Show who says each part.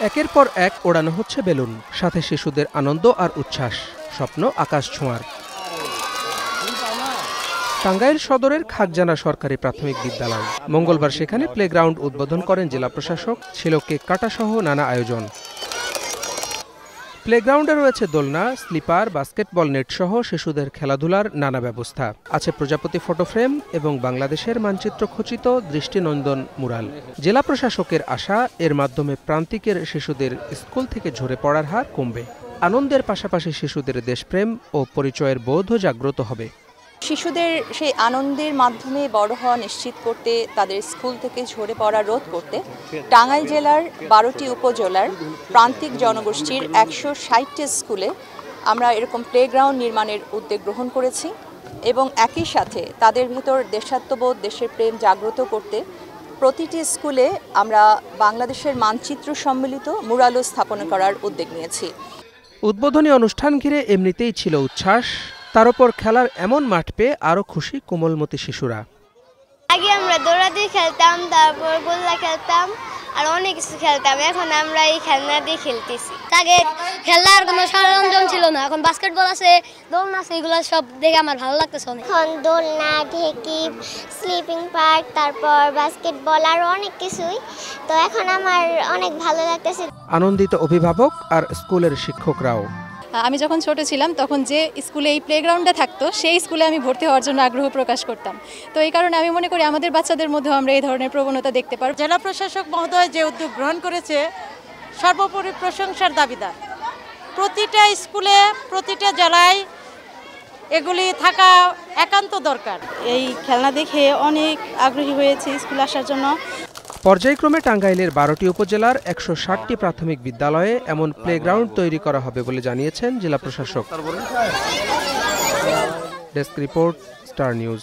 Speaker 1: একের পর এক ওড়ানো হচ্ছে বেলুন, সাথে শিশুদের আনন্দ আর উচ্ছ্বাস, স্বপ্ন আকাশ ছোঁয়ার। টাঙ্গাইল সদরের খাগজানা সরকারি প্রাথমিক বিদ্যালয়, মঙ্গলবার সেখানে প্লেগ্রাউন্ড উদ্বোধন করেন জেলা প্রশাসক। ছিল কেক কাটাসহ নানা আয়োজন। প্লেগ্রাউন্ডে রয়েছে দোলনা, স্লিপার, বাস্কেটবল নেট সহ শিশুদের খেলাধুলার নানা ব্যবস্থা। আছে প্রজাপতি ফটো ফ্রেম এবং বাংলাদেশের মানচিত্র খচিত দৃষ্টিনন্দন মুরাল। জেলা প্রশাসকের আশা, এর মাধ্যমে প্রান্তিকের শিশুদের স্কুল থেকে ঝরে পড়ার হার কমবে। আনন্দের পাশাপাশি শিশুদের দেশপ্রেম ও পরিচয়ের বোধও জাগ্রত হবে।
Speaker 2: শিশুদের সেই আনন্দের মাধ্যমে বড় হওয়া নিশ্চিত করতে, তাদের স্কুল থেকে ঝরে পড়া রোধ করতে টাঙ্গাইল জেলার 12টি উপজেলার প্রান্তিক জনগোষ্ঠীর 160টি স্কুলে আমরা এরকম প্লেগ্রাউন্ড নির্মাণের উদ্যোগ গ্রহণ করেছি এবং একই সাথে তাদের ভিতর দেশাত্মবোধ, দেশের প্রেম জাগ্রত করতে প্রতিটি স্কুলে আমরা বাংলাদেশের মানচিত্র সম্মিলিত মুরালও স্থাপন করার উদ্যোগ নিয়েছি।
Speaker 1: উদ্বোধনী অনুষ্ঠান ঘিরে এমনিতেই ছিল উচ্ছ্বাস, তার উপর খেলার এমন মাঠ পেয়ে আরও খুশি কোমলমতি শিশুরা।
Speaker 3: আগে আমরা দৌড়াদৌড়ি খেলতাম, তারপর গোল্লা খেলতাম আর অনেক কিছু খেলতাম। এখন আমরা এই খেলনা দিয়ে খেলতেছি। আগে খেলার কোনো সরঞ্জাম ছিল না, এখন বাস্কেটবল আছে, দোলনা আছে, এগুলো সব দেখে আমার ভালো লাগতেছে অনেক। এখন দোলনা, ঢেকি, স্লিপিং পার্ক, তারপর বাস্কেটবল আর অনেক কিছুই, তো এখন আমার অনেক ভালো লাগতেছে।
Speaker 1: আনন্দিত অভিভাবক আর স্কুলের শিক্ষকরাও।
Speaker 4: আমি যখন ছোট ছিলাম তখন যে স্কুলে এই প্লেগ্রাউন্ডটা থাকতো সেই স্কুলে আমি ভর্তি হওয়ার জন্য আগ্রহ প্রকাশ করতাম। তো এই কারণে আমি মনে করি আমাদের বাচ্চাদের মধ্যেও আমরা এই ধরনের প্রবণতা দেখতে পারব।
Speaker 5: জেলা প্রশাসক মহোদয় যে উদ্যোগ গ্রহণ করেছে সর্বোপরি প্রশংসার দাবিদার। প্রতিটা স্কুলে, প্রতিটা জেলায় এগুলি থাকা একান্ত দরকার।
Speaker 6: এই খেলনা দেখে অনেক আগ্রহী হয়েছে স্কুলে আসার জন্য।
Speaker 1: পর্যায়ক্রমে টাঙ্গাইলের 12টি উপজেলার 160টি প্রাথমিক বিদ্যালয়ে এমন প্লেগ্রাউন্ড তৈরি করা হবে বলে জানিয়েছেন জেলা প্রশাসক। Desk report, star news.